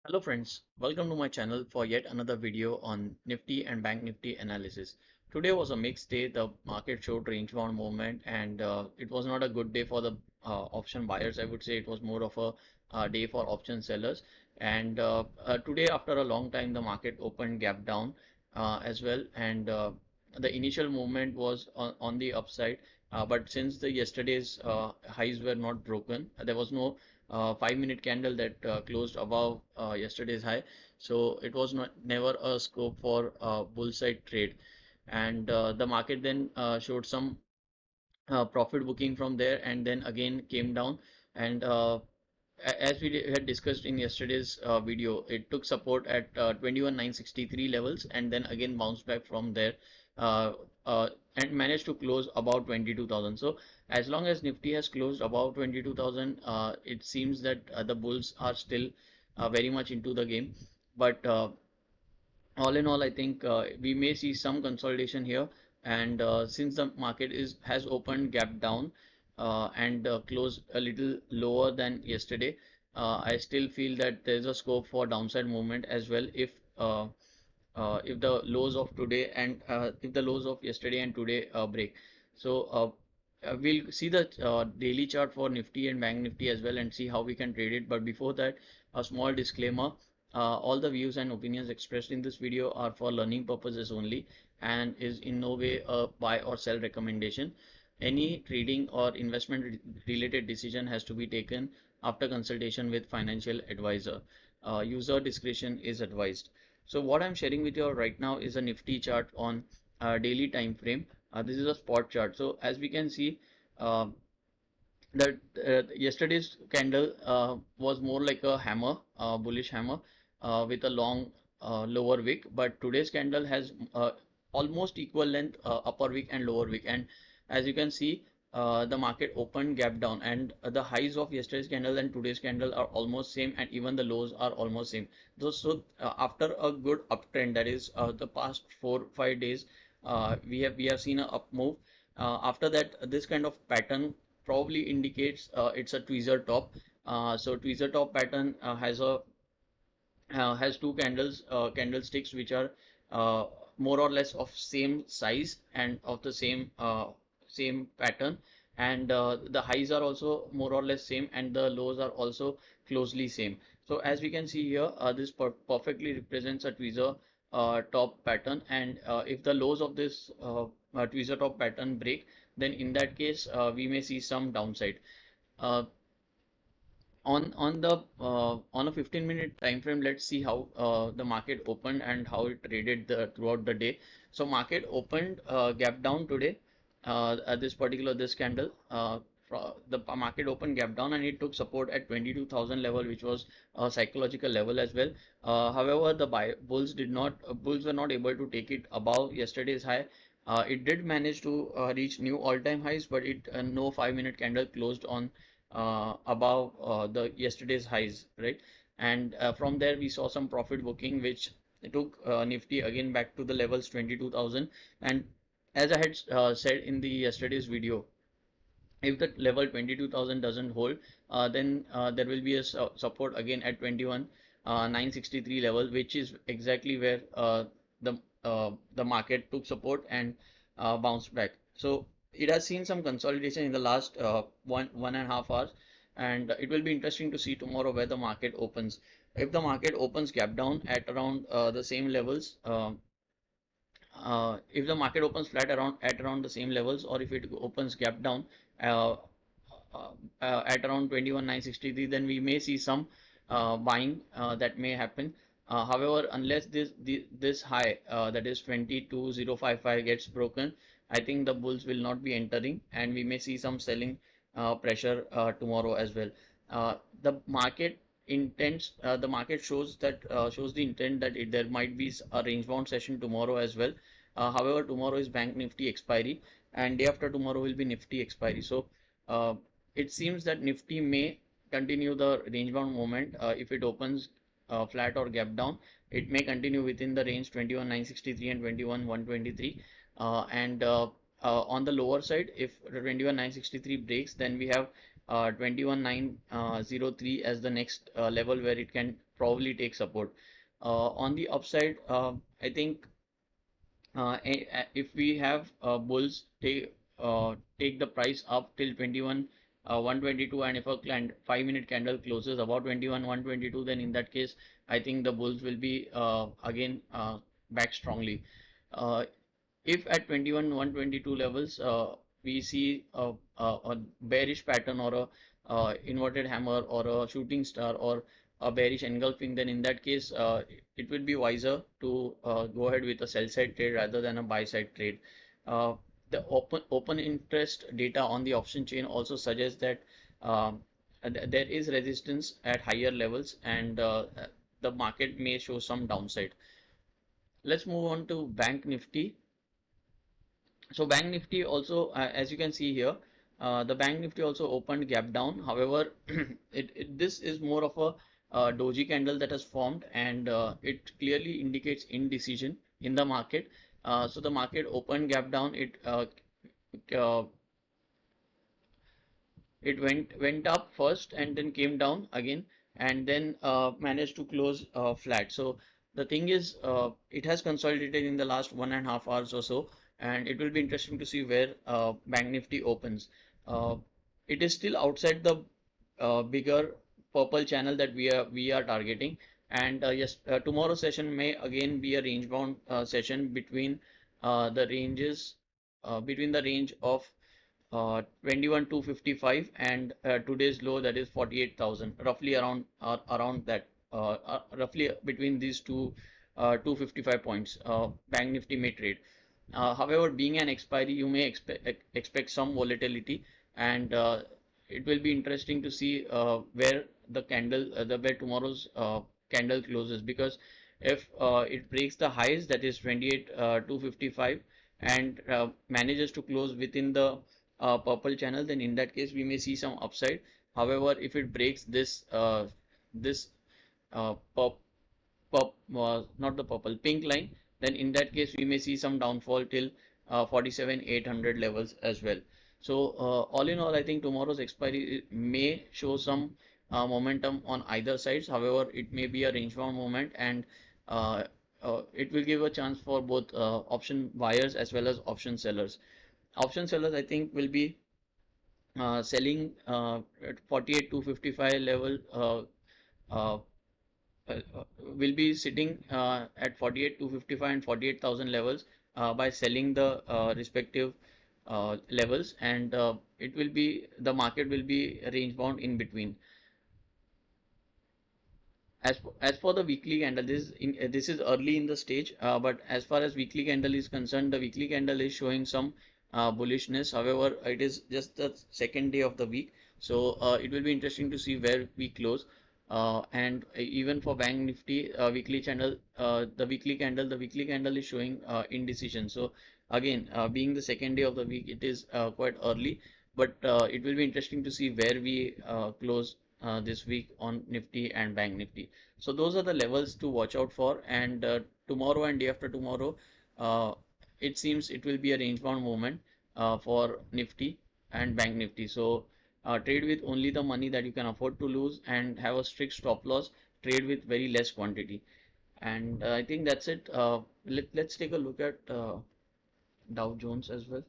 Hello friends, welcome to my channel for yet another video on Nifty and Bank Nifty analysis. Today was a mixed day. The market showed range bound movement and it was not a good day for the option buyers. I would say it was more of a day for option sellers. And today after a long time the market opened gap down as well, and the initial movement was on the upside, but since the yesterday's highs were not broken, there was no 5 minute candle that closed above yesterday's high, so it was not never a scope for bull side trade. And the market then showed some profit booking from there and then again came down. And as we had discussed in yesterday's video, it took support at 21,963 levels and then again bounced back from there, uh, and managed to close about 22,000. So as long as Nifty has closed about 22,000, it seems that the bulls are still very much into the game. But all in all, I think we may see some consolidation here. And since the market is has opened gap down and closed a little lower than yesterday, I still feel that there is a scope for downside movement as well if the lows of today and if the lows of yesterday and today break. So we'll see the daily chart for Nifty and Bank Nifty as well and see how we can trade it. But before that, a small disclaimer. All the views and opinions expressed in this video are for learning purposes only and is in no way a buy or sell recommendation. Any trading or investment related decision has to be taken after consultation with financial advisor. User discretion is advised. So what I'm sharing with you right now is a Nifty chart on daily time frame. This is a spot chart. So as we can see, uh, that yesterday's candle was more like a hammer, bullish hammer, with a long lower wick. But today's candle has almost equal length, upper wick and lower wick. And as you can see, the market opened gap down, and the highs of yesterday's candle and today's candle are almost same, and even the lows are almost same. So after a good uptrend, that is the past 4 5 days, we have seen a up move. After that, this kind of pattern probably indicates it's a tweezer top. So tweezer top pattern has two candlesticks which are uh, more or less of same size and of the same pattern, and the highs are also more or less same and the lows are also closely same. So as we can see here, this perfectly represents a tweezer top pattern, and if the lows of this tweezer top pattern break, then in that case we may see some downside. Uh, on a 15-minute time frame, let's see how the market opened and how it traded throughout the day. So market opened gap down today, at this candle. The market opened gap down and it took support at 22,000 level, which was a psychological level as well. However, the bulls were not able to take it above yesterday's high. It did manage to reach new all-time highs, but it no 5 minute candle closed on above the yesterday's highs, right? And from there we saw some profit booking, which took Nifty again back to the levels 22,000. And as I had said in the yesterday's video, if the level 22,000 doesn't hold, then there will be a support again at 21 963 level, which is exactly where the market took support and bounced back. So it has seen some consolidation in the last one and a half hours, and it will be interesting to see tomorrow where the market opens. If the market opens gap down at around the same levels, if the market opens flat around the same levels, or if it opens gap down uh, at around 21,963, then we may see some buying that may happen. However, unless this high, that is 22,055, gets broken, I think the bulls will not be entering, and we may see some selling pressure tomorrow as well. The market shows the intent that there might be a range bound session tomorrow as well. However, tomorrow is Bank Nifty expiry, and day after tomorrow will be Nifty expiry. So uh, it seems that Nifty may continue the range bound movement. If it opens flat or gap down, it may continue within the range 21,963 and 21,123. And on the lower side, if 21,963 breaks, then we have 21903 as the next level where it can probably take support. On the upside, I think if we have bulls take the price up till 21 122, and if a 5-minute candle closes about 21 122, then in that case I think the bulls will be again back strongly. uh, if at 21 122 levels we see a bearish pattern or a inverted hammer or a shooting star or a bearish engulfing, then in that case it will be wiser to go ahead with a sell side trade rather than a buy side trade. uh, the open interest data on the option chain also suggests that um, there is resistance at higher levels, and the market may show some downside. Let's move on to bank nifty. So Bank Nifty also, as you can see here, the Bank Nifty also opened gap down. However, this is more of a doji candle that has formed, and it clearly indicates indecision in the market. So the market opened gap down. Uh, it went up first and then came down again, and then managed to close flat. So the thing is, it has consolidated in the last 1.5 hours or so, and it will be interesting to see where Bank Nifty opens. Uh, it is still outside the bigger purple channel that we are targeting, and yes, tomorrow session may again be a range bound session the ranges between the range of 21,255 and today's low, that is 48,000, roughly around that, roughly between these two 255 points Bank Nifty may trade. However, being an expiry, you may expect some volatility, and it will be interesting to see where the candle, where tomorrow's candle closes, because if it breaks the highs, that is 28 255, and manages to close within the purple channel, then in that case we may see some upside. However, if it breaks this pop pop not the purple, pink line, then in that case we may see some downfall till 47 800 levels as well. So all in all, I think tomorrow's expiry may show some momentum on either sides. However, it may be a range bound moment, and it will give a chance for both option buyers as well as option sellers. Option sellers, I think, will be selling at 48 to 55 level, uh, will be sitting at 48 to 55 and 48,000 levels by selling the respective levels, and the market will be range bound in between. As for the weekly candle, this is early in the stage, but as far as weekly candle is concerned, the weekly candle is showing some bullishness. However, it is just the second day of the week, so it will be interesting to see where we close. And even for Bank Nifty weekly channel, the weekly candle is showing indecision. So again, being the second day of the week, it is quite early, but it will be interesting to see where we close this week on Nifty and Bank Nifty. So those are the levels to watch out for. And tomorrow and day after tomorrow, uh, it seems it will be a range bound movement for Nifty and Bank Nifty. So trade with only the money that you can afford to lose, and have a strict stop loss. Trade with very less quantity. And I think that's it. Let's take a look at Dow Jones as well.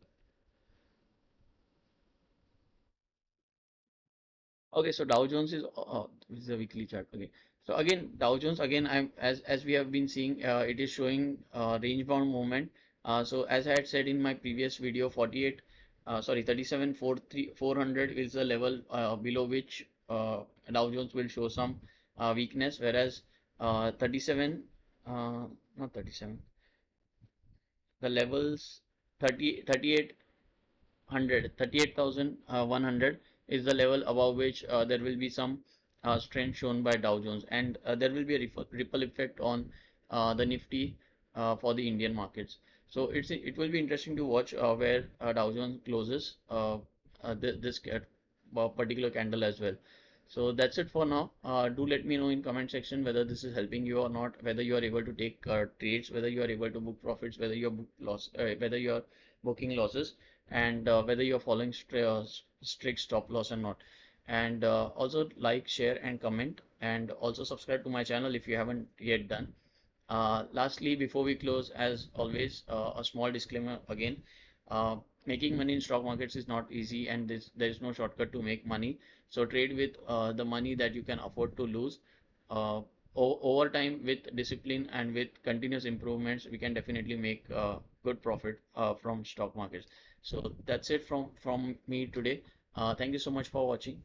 Okay, so Dow Jones this is a weekly chart. Okay, so again Dow Jones, again, I'm as we have been seeing, it is showing range bound movement. So as I had said in my previous video, 48 sorry 37 400 is the level below which Dow Jones will show some weakness, whereas 37 not 37, the levels 38,100 is the level above which there will be some strength shown by Dow Jones, and there will be a ripple effect on the Nifty for the Indian markets. So it will be interesting to watch where Dow Jones closes this particular candle as well. So that's it for now. Do let me know in comment section whether this is helping you or not, whether you are able to take trades, whether you are able to book profits, whether you are booking losses, and whether you're following strict stop loss or not. And also like, share, and comment, and also subscribe to my channel if you haven't yet done. Lastly, before we close, as always, a small disclaimer again. Uh, Making money in stock markets is not easy, and there is no shortcut to make money. So trade with the money that you can afford to lose. Uh, Over time, with discipline and with continuous improvements, we can definitely make good profit from stock markets. So that's it from me today. Thank you so much for watching.